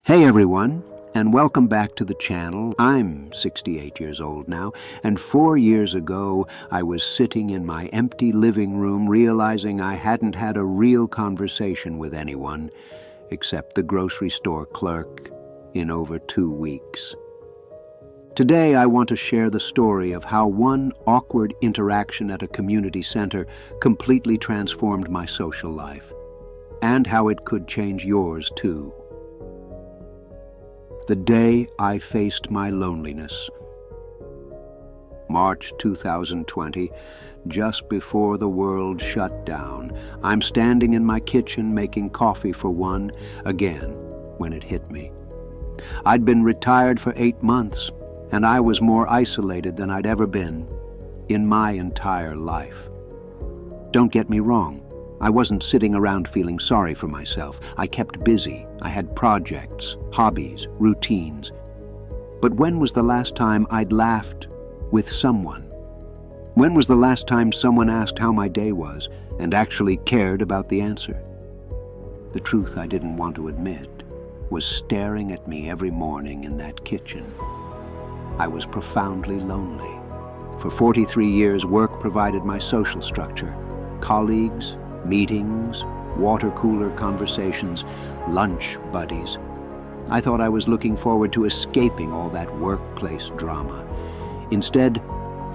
Hey everyone, and welcome back to the channel. I'm 68 years old now, and 4 years ago I was sitting in my empty living room realizing I hadn't had a real conversation with anyone, except the grocery store clerk, in over 2 weeks. Today I want to share the story of how one awkward interaction at a community center completely transformed my social life, and how it could change yours too. The day I faced my loneliness. March 2020, just before the world shut down. I'm standing in my kitchen making coffee for one, again, when it hit me. I'd been retired for 8 months, and I was more isolated than I'd ever been in my entire life. Don't get me wrong. I wasn't sitting around feeling sorry for myself. I kept busy. I had projects, hobbies, routines. But when was the last time I'd laughed with someone? When was the last time someone asked how my day was and actually cared about the answer? The truth I didn't want to admit was staring at me every morning in that kitchen. I was profoundly lonely. For 43 years, work provided my social structure. Colleagues, meetings, water cooler conversations, lunch buddies. I thought I was looking forward to escaping all that workplace drama. Instead,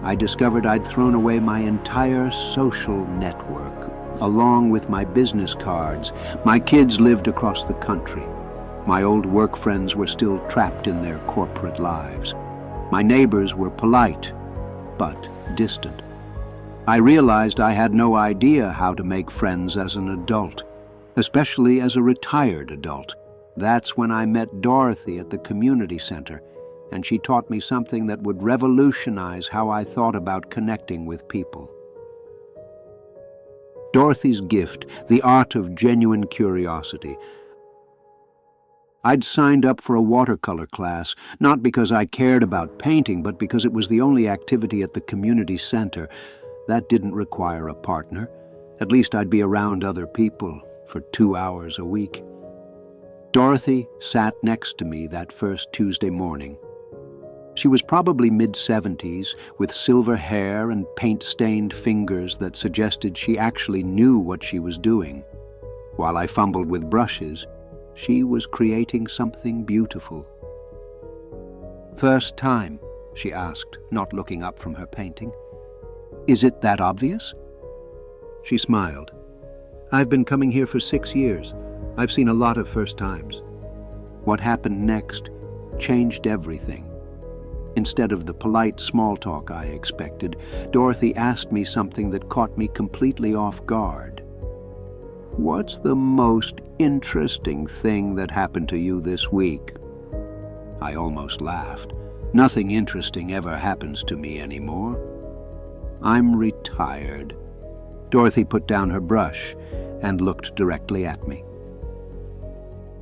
I discovered I'd thrown away my entire social network, along with my business cards. My kids lived across the country. My old work friends were still trapped in their corporate lives. My neighbors were polite, but distant. I realized I had no idea how to make friends as an adult, especially as a retired adult. That's when I met Dorothy at the community center, and she taught me something that would revolutionize how I thought about connecting with people. Dorothy's gift, the art of genuine curiosity. I'd signed up for a watercolor class, not because I cared about painting, but because it was the only activity at the community center. That didn't require a partner. At least I'd be around other people for 2 hours a week. Dorothy sat next to me that first Tuesday morning. She was probably mid-70s, with silver hair and paint-stained fingers that suggested she actually knew what she was doing. While I fumbled with brushes, she was creating something beautiful. "First time?" she asked, not looking up from her painting. "Is it that obvious?" She smiled. "I've been coming here for 6 years. I've seen a lot of first times." What happened next changed everything. Instead of the polite small talk I expected, Dorothy asked me something that caught me completely off guard. "What's the most interesting thing that happened to you this week?" I almost laughed. Nothing interesting ever happens to me anymore. I'm retired. Dorothy put down her brush and looked directly at me.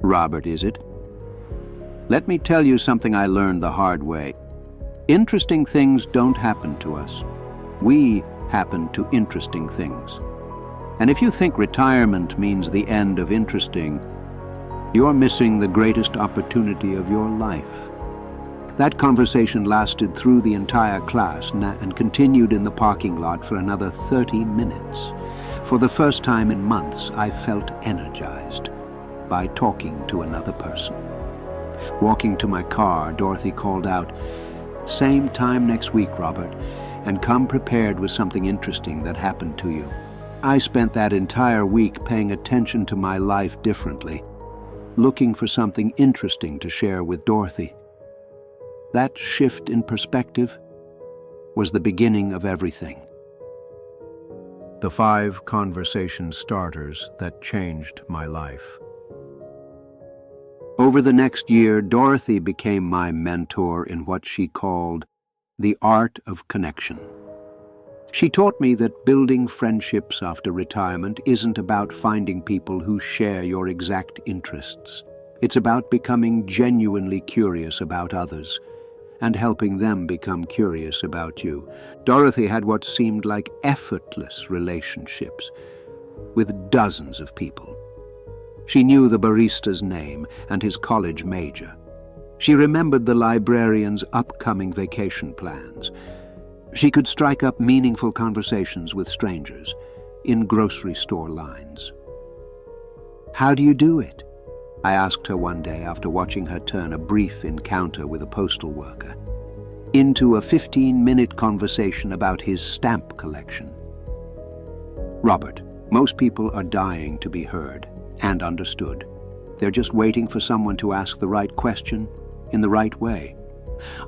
"Robert, is it? Let me tell you something I learned the hard way. Interesting things don't happen to us. We happen to interesting things. And if you think retirement means the end of interesting, you're missing the greatest opportunity of your life." That conversation lasted through the entire class and continued in the parking lot for another 30 minutes. For the first time in months, I felt energized by talking to another person. Walking to my car, Dorothy called out, "Same time next week, Robert, and come prepared with something interesting that happened to you." I spent that entire week paying attention to my life differently, looking for something interesting to share with Dorothy. That shift in perspective was the beginning of everything. The 5 conversation starters that changed my life. Over the next year, Dorothy became my mentor in what she called the art of connection. She taught me that building friendships after retirement isn't about finding people who share your exact interests. It's about becoming genuinely curious about others and helping them become curious about you. Dorothy had what seemed like effortless relationships with dozens of people. She knew the barista's name and his college major. She remembered the librarian's upcoming vacation plans. She could strike up meaningful conversations with strangers in grocery store lines. "How do you do it?" I asked her one day after watching her turn a brief encounter with a postal worker into a 15-minute conversation about his stamp collection. "Robert, most people are dying to be heard and understood. They're just waiting for someone to ask the right question in the right way.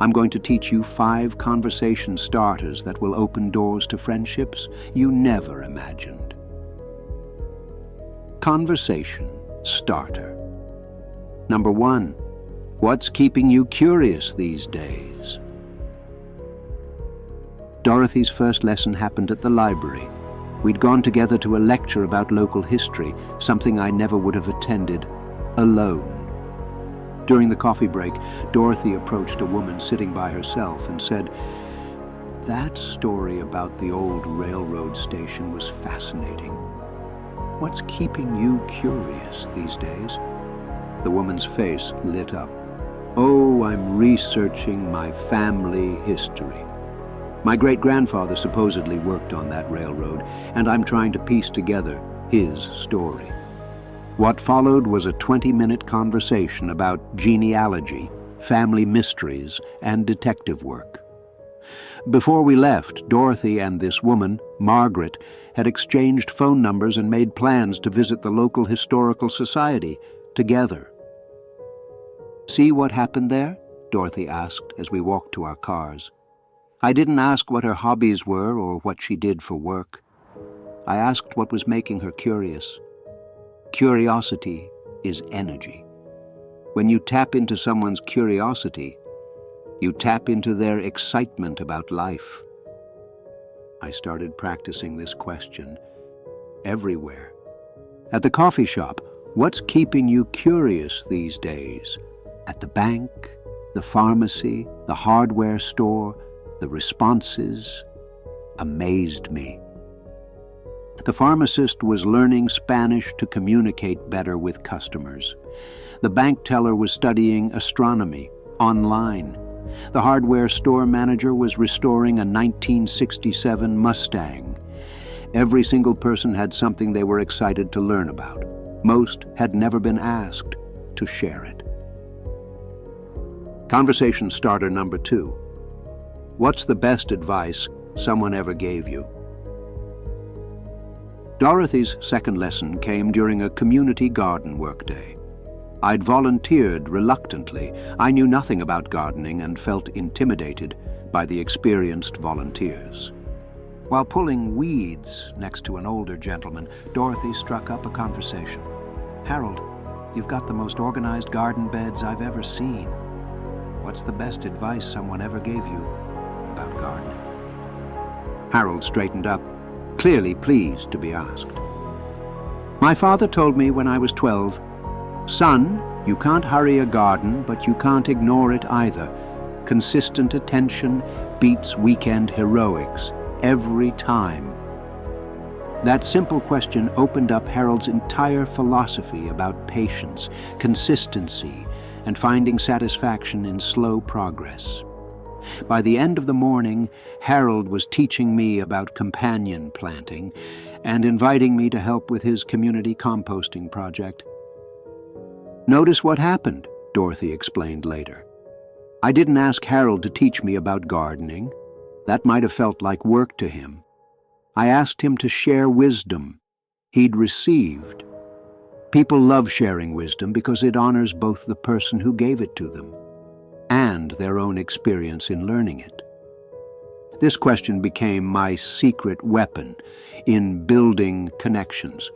I'm going to teach you 5 conversation starters that will open doors to friendships you never imagined." Conversation starter. Number 1. What's keeping you curious these days? Dorothy's first lesson happened at the library. We'd gone together to a lecture about local history, something I never would have attended alone. During the coffee break, Dorothy approached a woman sitting by herself and said, "That story about the old railroad station was fascinating. What's keeping you curious these days?" The woman's face lit up. "Oh, I'm researching my family history. My great-grandfather supposedly worked on that railroad, and I'm trying to piece together his story." What followed was a 20-minute conversation about genealogy, family mysteries, and detective work. Before we left, Dorothy and this woman, Margaret, had exchanged phone numbers and made plans to visit the local historical society together. "See what happened there?" Dorothy asked as we walked to our cars. I didn't ask what her hobbies were or what she did for work. I asked what was making her curious. Curiosity is energy. When you tap into someone's curiosity, you tap into their excitement about life. I started practicing this question everywhere. At the coffee shop, what's keeping you curious these days? At the bank, the pharmacy, the hardware store, the responses amazed me. The pharmacist was learning Spanish to communicate better with customers. The bank teller was studying astronomy online. The hardware store manager was restoring a 1967 Mustang. Every single person had something they were excited to learn about. Most had never been asked to share it. Conversation starter number 2. What's the best advice someone ever gave you? Dorothy's second lesson came during a community garden workday. I'd volunteered reluctantly. I knew nothing about gardening and felt intimidated by the experienced volunteers. While pulling weeds next to an older gentleman, Dorothy struck up a conversation. "Harold, you've got the most organized garden beds I've ever seen. What's the best advice someone ever gave you about gardening?" Harold straightened up, clearly pleased to be asked. "My father told me when I was 12, 'Son, you can't hurry a garden, but you can't ignore it either. Consistent attention beats weekend heroics every time.'" That simple question opened up Harold's entire philosophy about patience, consistency, and finding satisfaction in slow progress. By the end of the morning, Harold was teaching me about companion planting and inviting me to help with his community composting project. "Notice what happened," Dorothy explained later. "I didn't ask Harold to teach me about gardening. That might have felt like work to him. I asked him to share wisdom he'd received. People love sharing wisdom because it honors both the person who gave it to them and their own experience in learning it. This question became my secret weapon in building connections.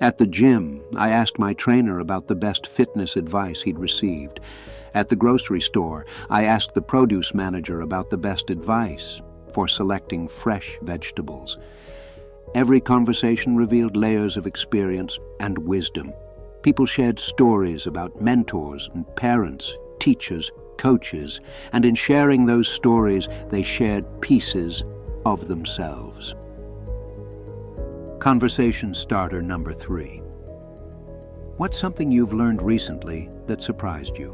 At the gym, I asked my trainer about the best fitness advice he'd received. At the grocery store, I asked the produce manager about the best advice for selecting fresh vegetables. Every conversation revealed layers of experience and wisdom. People shared stories about mentors and parents, teachers, coaches, and in sharing those stories, they shared pieces of themselves. Conversation starter number 3. What's something you've learned recently that surprised you?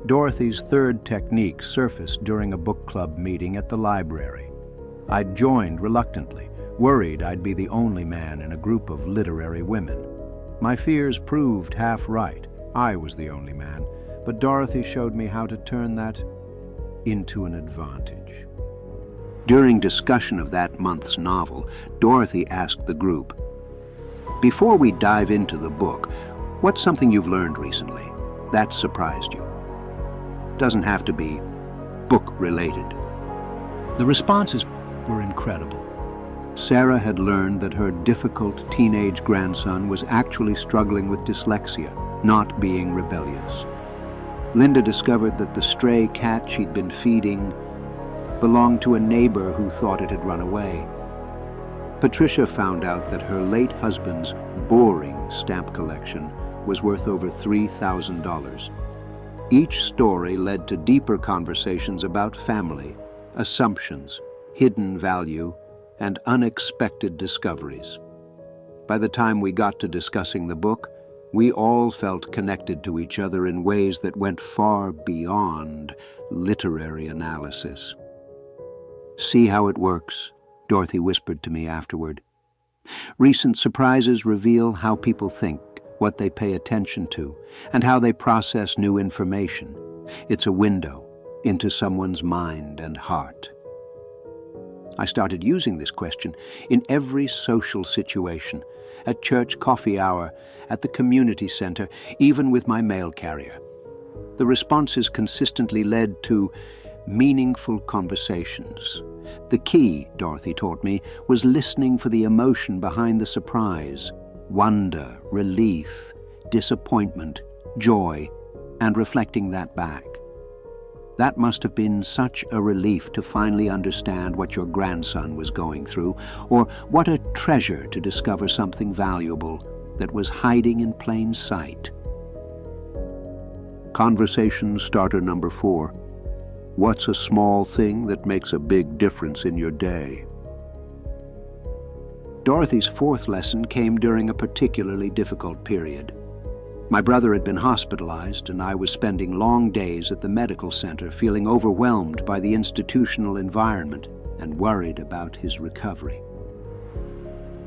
Dorothy's third technique surfaced during a book club meeting at the library. I'd joined reluctantly, worried I'd be the only man in a group of literary women. My fears proved half right. I was the only man, but Dorothy showed me how to turn that into an advantage. During discussion of that month's novel, Dorothy asked the group, "Before we dive into the book, what's something you've learned recently that surprised you? Doesn't have to be book-related." The responses were incredible. Sarah had learned that her difficult teenage grandson was actually struggling with dyslexia, not being rebellious. Linda discovered that the stray cat she'd been feeding belonged to a neighbor who thought it had run away. Patricia found out that her late husband's boring stamp collection was worth over $3,000. Each story led to deeper conversations about family, assumptions, hidden value, and unexpected discoveries. By the time we got to discussing the book, we all felt connected to each other in ways that went far beyond literary analysis. "See how it works?" Dorothy whispered to me afterward. "Recent surprises reveal how people think, what they pay attention to, and how they process new information. It's a window into someone's mind and heart." I started using this question in every social situation, at church coffee hour, at the community center, even with my mail carrier. The responses consistently led to meaningful conversations. The key, Dorothy taught me, was listening for the emotion behind the surprise: wonder, relief, disappointment, joy, and reflecting that back. That must have been such a relief to finally understand what your grandson was going through, or what a treasure to discover something valuable that was hiding in plain sight. Conversation starter number 4. What's a small thing that makes a big difference in your day? Dorothy's fourth lesson came during a particularly difficult period. My brother had been hospitalized, and I was spending long days at the medical center, feeling overwhelmed by the institutional environment and worried about his recovery.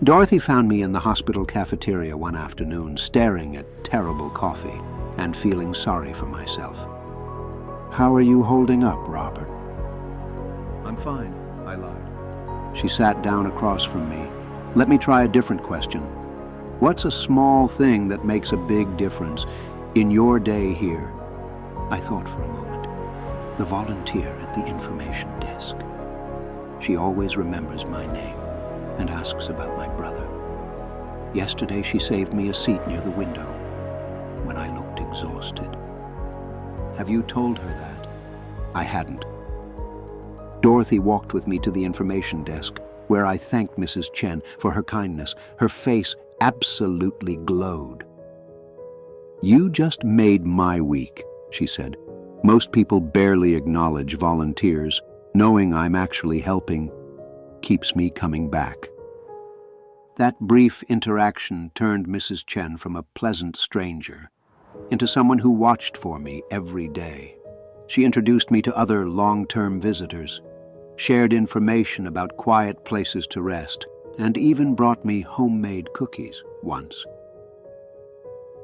Dorothy found me in the hospital cafeteria one afternoon, staring at terrible coffee and feeling sorry for myself. "How are you holding up, Robert?" "I'm fine," I lied. She sat down across from me. "Let me try a different question. What's a small thing that makes a big difference in your day here?" I thought for a moment. The volunteer at the information desk. She always remembers my name and asks about my brother. Yesterday she saved me a seat near the window when I looked exhausted. Have you told her that? I hadn't. Dorothy walked with me to the information desk, where I thanked Mrs. Chen for her kindness. Her face absolutely glowed. "You just made my week," she said. "Most people barely acknowledge volunteers. Knowing I'm actually helping keeps me coming back." That brief interaction turned Mrs. Chen from a pleasant stranger into someone who watched for me every day. She introduced me to other long-term visitors, shared information about quiet places to rest, and even brought me homemade cookies once.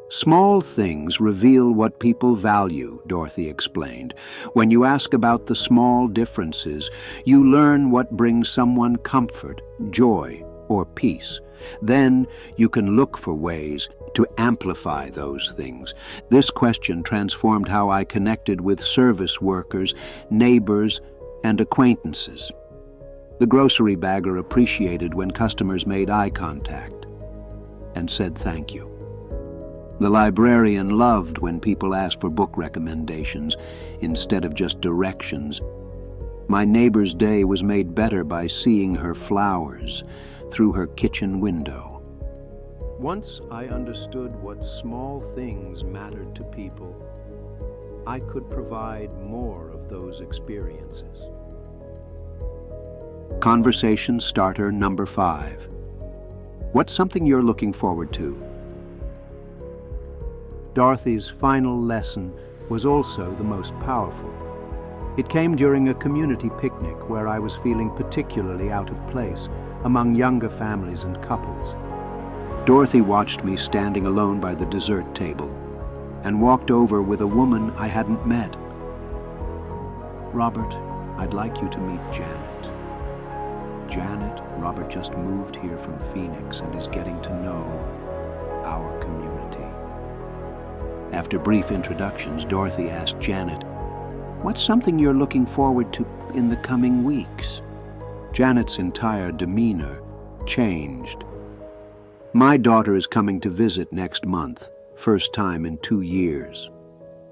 "Small things reveal what people value," Dorothy explained. "When you ask about the small differences, you learn what brings someone comfort, joy, or peace. Then you can look for ways to amplify those things." This question transformed how I connected with service workers, neighbors, and acquaintances. The grocery bagger appreciated when customers made eye contact and said thank you. The librarian loved when people asked for book recommendations instead of just directions. My neighbor's day was made better by seeing her flowers through her kitchen window. Once I understood what small things mattered to people, I could provide more of those experiences. Conversation starter number 5. What's something you're looking forward to? Dorothy's final lesson was also the most powerful. It came during a community picnic where I was feeling particularly out of place among younger families and couples. Dorothy watched me standing alone by the dessert table and walked over with a woman I hadn't met. "Robert, I'd like you to meet Janet." "Janet, Robert just moved here from Phoenix and is getting to know our community." After brief introductions, Dorothy asked Janet, "What's something you're looking forward to in the coming weeks?" Janet's entire demeanor changed. "My daughter is coming to visit next month, first time in 2 years.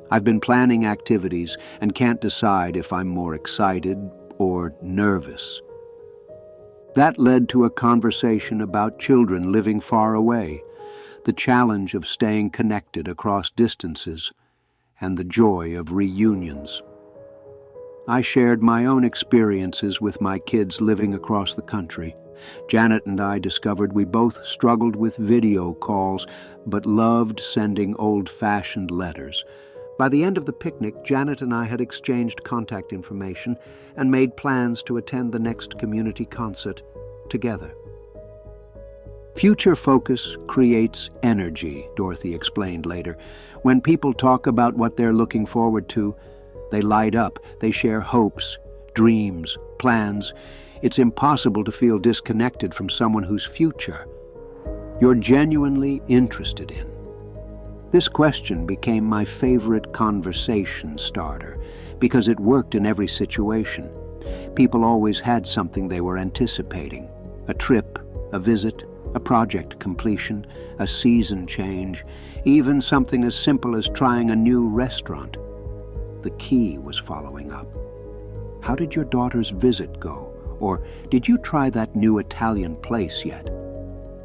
I've been planning activities and can't decide if I'm more excited or nervous." That led to a conversation about children living far away, the challenge of staying connected across distances, and the joy of reunions. I shared my own experiences with my kids living across the country. Janet and I discovered we both struggled with video calls, but loved sending old-fashioned letters. By the end of the picnic, Janet and I had exchanged contact information and made plans to attend the next community concert together. "Future focus creates energy," Dorothy explained later. "When people talk about what they're looking forward to, they light up, they share hopes, dreams, plans. It's impossible to feel disconnected from someone whose future you're genuinely interested in." This question became my favorite conversation starter because it worked in every situation. People always had something they were anticipating: a trip, a visit, a project completion, a season change, even something as simple as trying a new restaurant. The key was following up. "How did your daughter's visit go?" Or, "Did you try that new Italian place yet?"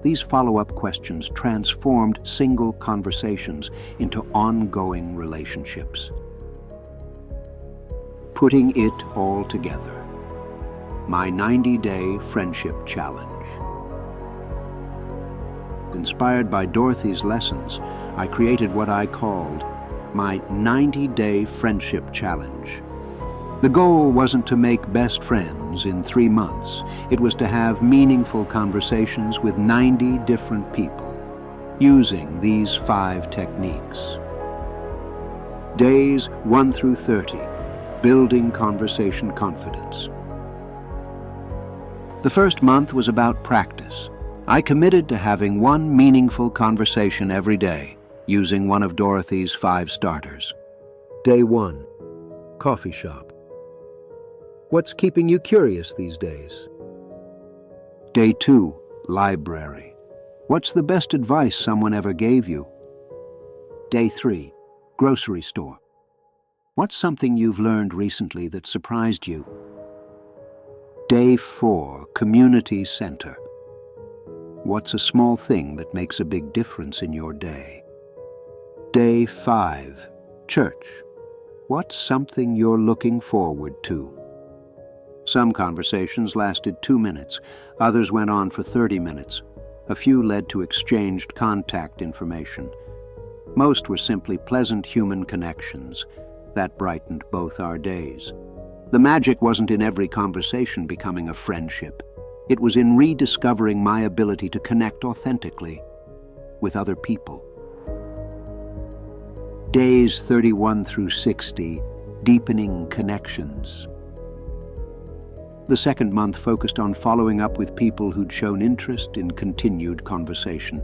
These follow-up questions transformed single conversations into ongoing relationships. Putting it all together. My 90-day friendship challenge. Inspired by Dorothy's lessons, I created what I called my 90-day friendship challenge. The goal wasn't to make best friends in 3 months. It was to have meaningful conversations with 90 different people, using these 5 techniques. Days 1 through 30, building conversation confidence. The first month was about practice. I committed to having one meaningful conversation every day, using one of Dorothy's 5 starters. Day 1, coffee shop. What's keeping you curious these days? Day 2, library. What's the best advice someone ever gave you? Day 3, grocery store. What's something you've learned recently that surprised you? Day 4, community center. What's a small thing that makes a big difference in your day? Day 5, church. What's something you're looking forward to? Some conversations lasted 2 minutes, others went on for 30 minutes. A few led to exchanged contact information. Most were simply pleasant human connections that brightened both our days. The magic wasn't in every conversation becoming a friendship. It was in rediscovering my ability to connect authentically with other people. Days 31 through 60, deepening connections. The second month focused on following up with people who'd shown interest in continued conversation.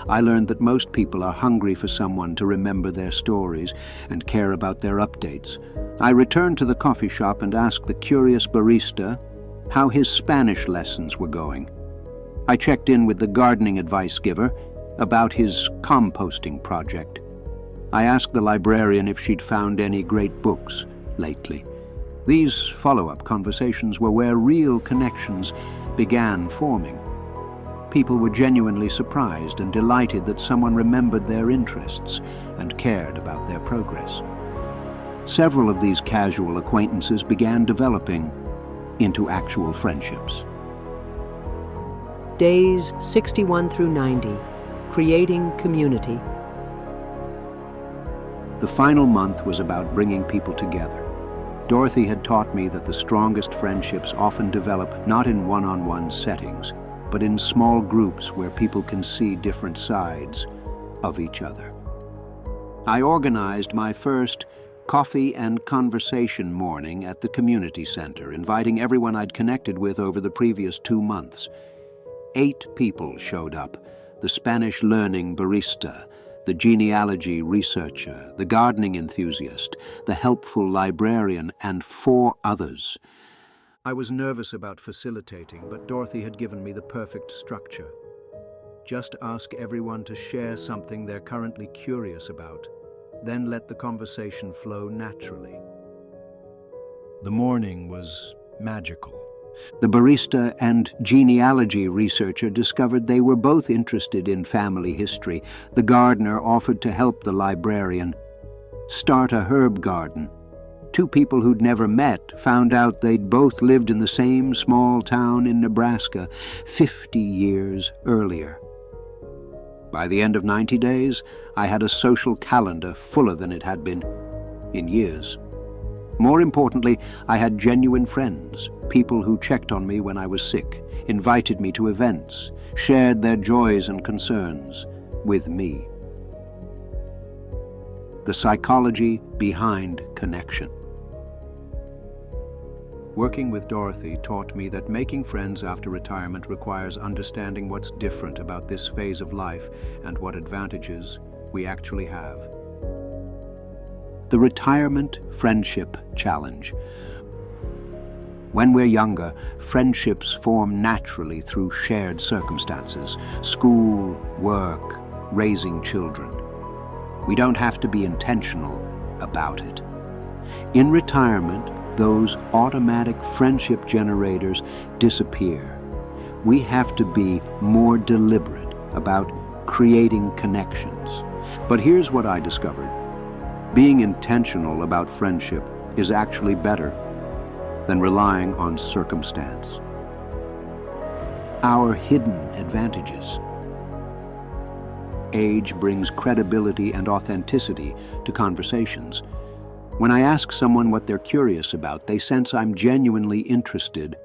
I learned that most people are hungry for someone to remember their stories and care about their updates. I returned to the coffee shop and asked the curious barista how his Spanish lessons were going. I checked in with the gardening advice giver about his composting project. I asked the librarian if she'd found any great books lately. These follow-up conversations were where real connections began forming. People were genuinely surprised and delighted that someone remembered their interests and cared about their progress. Several of these casual acquaintances began developing into actual friendships. Days 61 through 90, creating community. The final month was about bringing people together. Dorothy had taught me that the strongest friendships often develop not in one-on-one settings, but in small groups where people can see different sides of each other. I organized my first coffee and conversation morning at the community center, inviting everyone I'd connected with over the previous 2 months. 8 people showed up: the Spanish learning barista, the genealogy researcher, the gardening enthusiast, the helpful librarian, and 4 others. I was nervous about facilitating, but Dorothy had given me the perfect structure. Just ask everyone to share something they're currently curious about, then let the conversation flow naturally. The morning was magical. The barista and genealogy researcher discovered they were both interested in family history. The gardener offered to help the librarian start a herb garden. 2 people who'd never met found out they'd both lived in the same small town in Nebraska 50 years earlier. By the end of 90 days, I had a social calendar fuller than it had been in years. More importantly, I had genuine friends, people who checked on me when I was sick, invited me to events, shared their joys and concerns with me. The psychology behind connection. Working with Dorothy taught me that making friends after retirement requires understanding what's different about this phase of life and what advantages we actually have. The Retirement Friendship Challenge. When we're younger, friendships form naturally through shared circumstances: school, work, raising children. We don't have to be intentional about it. In retirement, those automatic friendship generators disappear. We have to be more deliberate about creating connections. But here's what I discovered. Being intentional about friendship is actually better than relying on circumstance. Our hidden advantages. Age brings credibility and authenticity to conversations. When I ask someone what they're curious about, they sense I'm genuinely interested,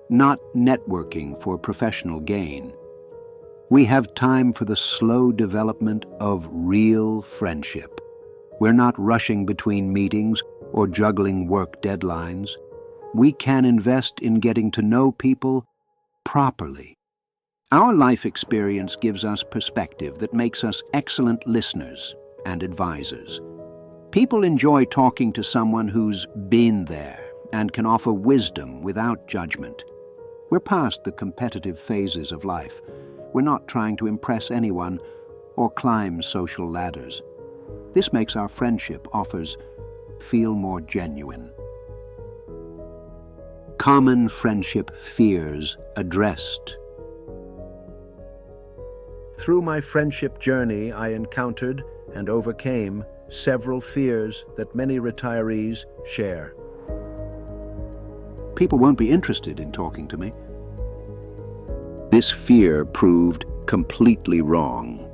not networking for professional gain. We have time for the slow development of real friendship. We're not rushing between meetings or juggling work deadlines. We can invest in getting to know people properly. Our life experience gives us perspective that makes us excellent listeners and advisors. People enjoy talking to someone who's been there and can offer wisdom without judgment. We're past the competitive phases of life. We're not trying to impress anyone or climb social ladders. This makes our friendship offers feel more genuine. Common friendship fears addressed. Through my friendship journey, I encountered and overcame several fears that many retirees share. People won't be interested in talking to me. This fear proved completely wrong.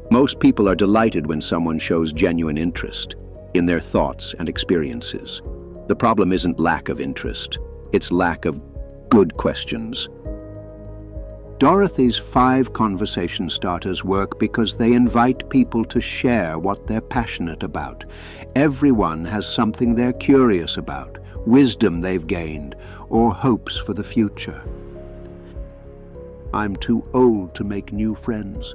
Most people are delighted when someone shows genuine interest in their thoughts and experiences. The problem isn't lack of interest, it's lack of good questions. Dorothy's 5 conversation starters work because they invite people to share what they're passionate about. Everyone has something they're curious about, wisdom they've gained, or hopes for the future. I'm too old to make new friends.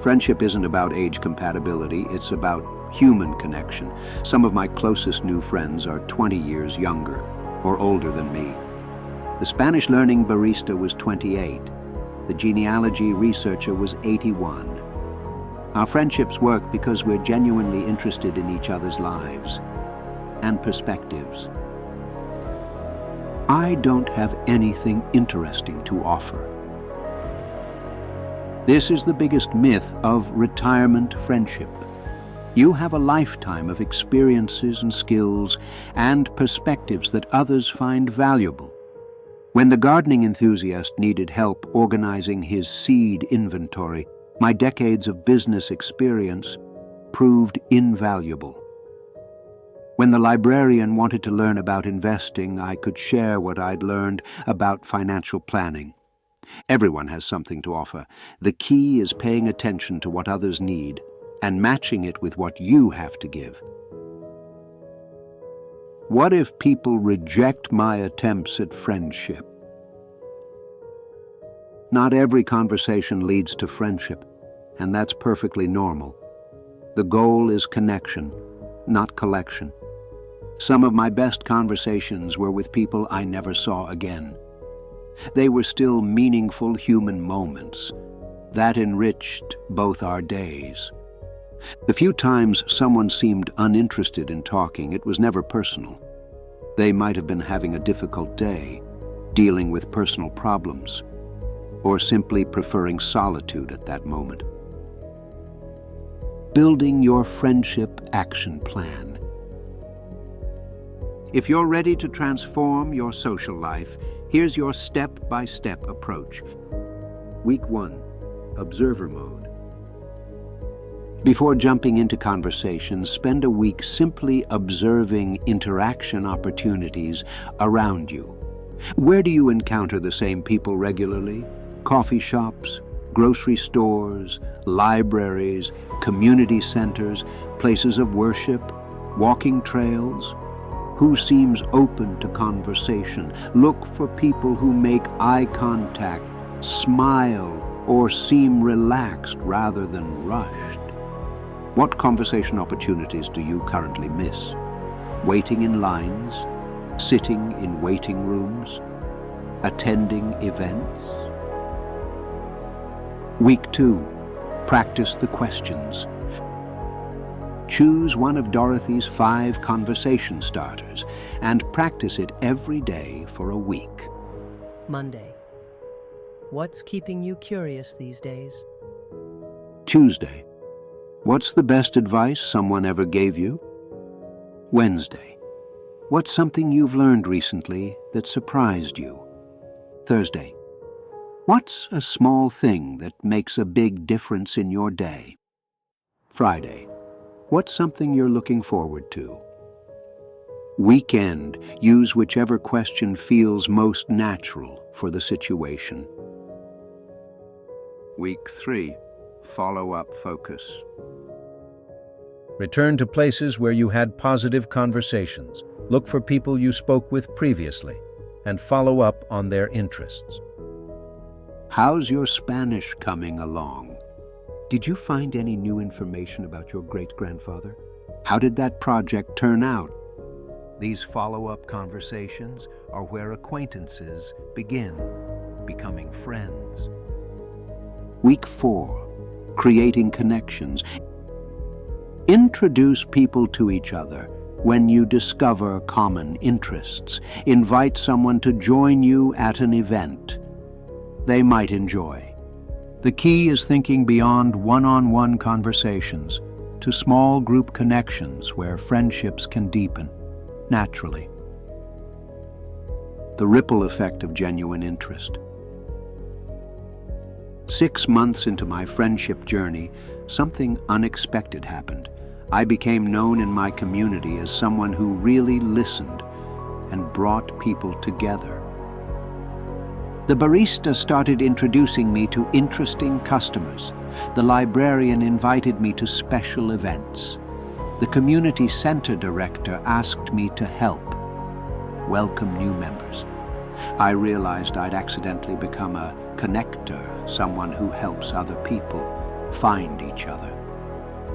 Friendship isn't about age compatibility, it's about human connection. Some of my closest new friends are 20 years younger or older than me. The Spanish learning barista was 28. The genealogy researcher was 81. Our friendships work because we're genuinely interested in each other's lives and perspectives. I don't have anything interesting to offer. This is the biggest myth of retirement friendship. You have a lifetime of experiences and skills and perspectives that others find valuable. When the gardening enthusiast needed help organizing his seed inventory, my decades of business experience proved invaluable. When the librarian wanted to learn about investing, I could share what I'd learned about financial planning. Everyone has something to offer. The key is paying attention to what others need and matching it with what you have to give. What if people reject my attempts at friendship? Not every conversation leads to friendship, and that's perfectly normal. The goal is connection, not collection. Some of my best conversations were with people I never saw again. They were still meaningful human moments that enriched both our days. The few times someone seemed uninterested in talking, it was never personal. They might have been having a difficult day, dealing with personal problems, or simply preferring solitude at that moment. Building your friendship action plan. If you're ready to transform your social life, here's your step-by-step approach. Week 1, Observer Mode. Before jumping into conversations, spend a week simply observing interaction opportunities around you. Where do you encounter the same people regularly? Coffee shops, grocery stores, libraries, community centers, places of worship, walking trails? Who seems open to conversation? Look for people who make eye contact, smile, or seem relaxed rather than rushed. What conversation opportunities do you currently miss? Waiting in lines, sitting in waiting rooms, attending events? Week 2, practice the questions. Choose one of Dorothy's 5 conversation starters and practice it every day for a week. Monday. What's keeping you curious these days? Tuesday. What's the best advice someone ever gave you? Wednesday. What's something you've learned recently that surprised you? Thursday. What's a small thing that makes a big difference in your day? Friday. What's something you're looking forward to? Weekend. Use whichever question feels most natural for the situation. Week 3. Follow-up focus. Return to places where you had positive conversations. Look for people you spoke with previously and follow up on their interests. How's your Spanish coming along? Did you find any new information about your great-grandfather? How did that project turn out? These follow-up conversations are where acquaintances begin becoming friends. Week 4, creating connections. Introduce people to each other when you discover common interests. Invite someone to join you at an event they might enjoy. The key is thinking beyond one-on-one conversations to small group connections where friendships can deepen naturally. The ripple effect of genuine interest. 6 months into my friendship journey, something unexpected happened. I became known in my community as someone who really listened and brought people together. The barista started introducing me to interesting customers. The librarian invited me to special events. The community center director asked me to help welcome new members. I realized I'd accidentally become a connector, someone who helps other people find each other.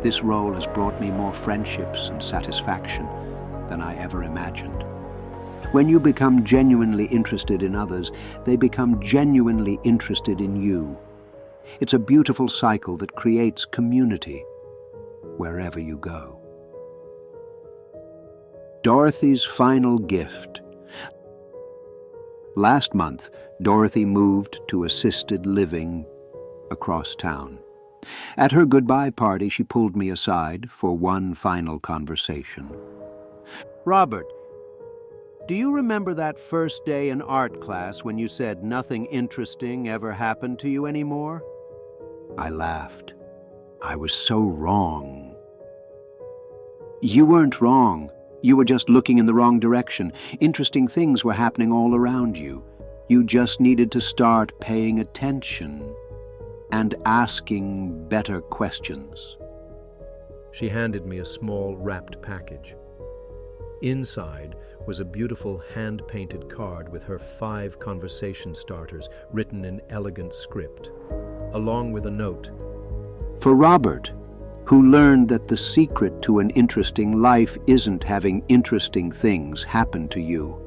This role has brought me more friendships and satisfaction than I ever imagined. When you become genuinely interested in others, they become genuinely interested in you. It's a beautiful cycle that creates community wherever you go. Dorothy's final gift. Last month, Dorothy moved to assisted living across town. At her goodbye party, she pulled me aside for one final conversation. "Robert, Do you remember that first day in art class when you said nothing interesting ever happened to you anymore? I laughed. I was so wrong. You weren't wrong. You were just looking in the wrong direction. Interesting things were happening all around you. You just needed to start paying attention and asking better questions. She handed me a small wrapped package. Inside was a beautiful hand-painted card with her 5 conversation starters written in elegant script, along with a note. For Robert, who learned that the secret to an interesting life isn't having interesting things happen to you,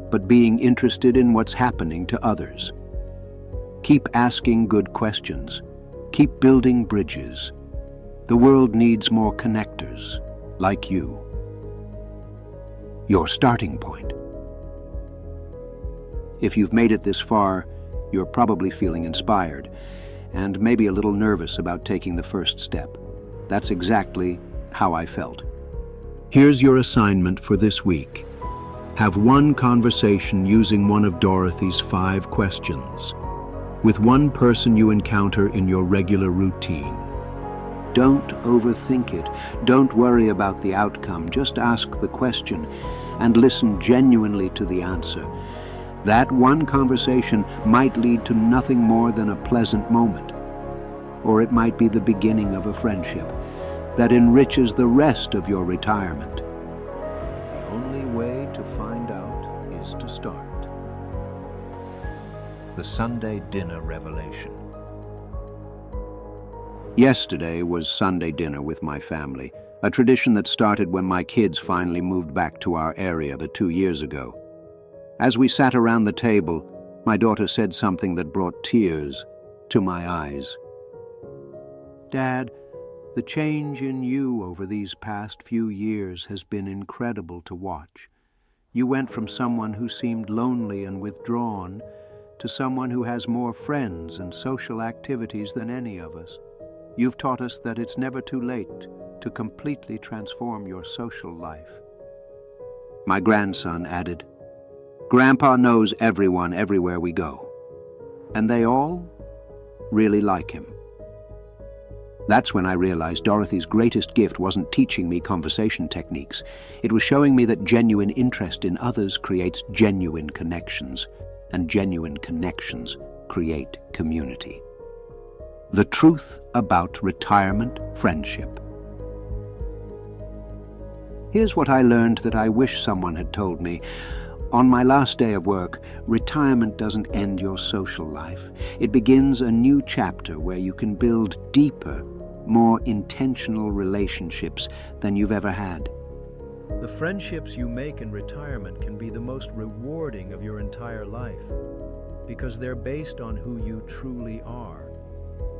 but being interested in what's happening to others. Keep asking good questions. Keep building bridges. The world needs more connectors like you. Your starting point. If you've made it this far, you're probably feeling inspired and maybe a little nervous about taking the first step. That's exactly how I felt. Here's your assignment for this week. Have one conversation using one of Dorothy's 5 questions with one person you encounter in your regular routine. Don't overthink it. Don't worry about the outcome. Just ask the question and listen genuinely to the answer. That one conversation might lead to nothing more than a pleasant moment, or it might be the beginning of a friendship that enriches the rest of your retirement. The only way to find out is to start. The Sunday dinner revelation. Yesterday was Sunday dinner with my family, a tradition that started when my kids finally moved back to our area 2 years ago. As we sat around the table, my daughter said something that brought tears to my eyes. Dad, the change in you over these past few years has been incredible to watch. You went from someone who seemed lonely and withdrawn to someone who has more friends and social activities than any of us. You've taught us that it's never too late to completely transform your social life. My grandson added, Grandpa knows everyone everywhere we go, and they all really like him. That's when I realized Dorothy's greatest gift wasn't teaching me conversation techniques. It was showing me that genuine interest in others creates genuine connections, and genuine connections create community. The truth about retirement friendship. Here's what I learned that I wish someone had told me. On my last day of work, retirement doesn't end your social life. It begins a new chapter where you can build deeper, more intentional relationships than you've ever had. The friendships you make in retirement can be the most rewarding of your entire life because they're based on who you truly are,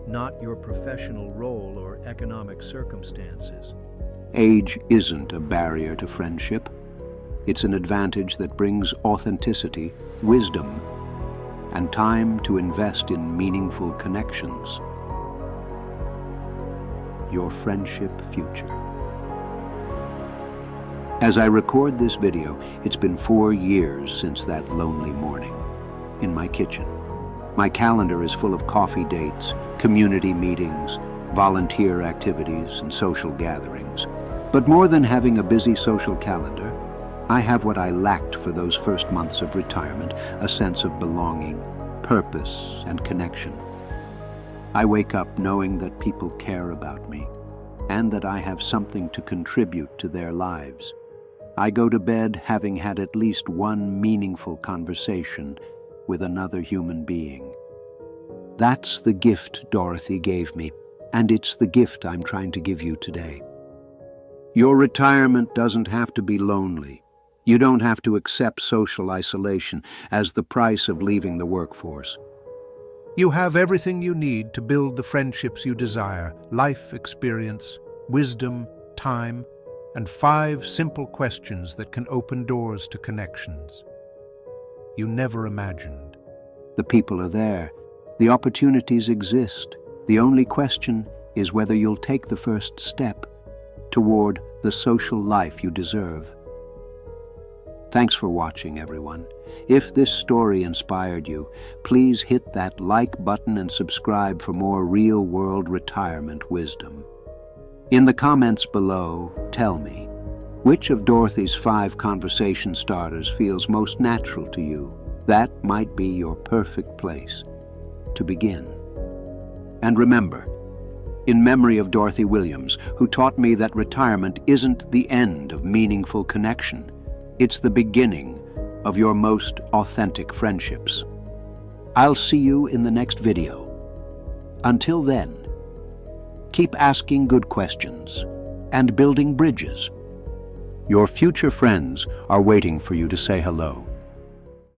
not your professional role or economic circumstances. Age isn't a barrier to friendship. It's an advantage that brings authenticity, wisdom, and time to invest in meaningful connections. Your friendship future. As I record this video, it's been 4 years since that lonely morning in my kitchen. My calendar is full of coffee dates, community meetings, volunteer activities, and social gatherings. But more than having a busy social calendar, I have what I lacked for those first months of retirement, a sense of belonging, purpose, and connection. I wake up knowing that people care about me and that I have something to contribute to their lives. I go to bed having had at least one meaningful conversation with another human being. That's the gift Dorothy gave me, and it's the gift I'm trying to give you today. Your retirement doesn't have to be lonely. You don't have to accept social isolation as the price of leaving the workforce. You have everything you need to build the friendships you desire: life experience, wisdom, time, and 5 simple questions that can open doors to connections you never imagined. The people are there. The opportunities exist. The only question is whether you'll take the first step toward the social life you deserve. Thanks for watching, everyone. If this story inspired you, please hit that like button and subscribe for more real-world retirement wisdom. In the comments below, tell me, which of Dorothy's 5 conversation starters feels most natural to you? That might be your perfect place to begin. And remember, in memory of Dorothy Williams, who taught me that retirement isn't the end of meaningful connection, it's the beginning of your most authentic friendships. I'll see you in the next video. Until then, keep asking good questions and building bridges. Your future friends are waiting for you to say hello.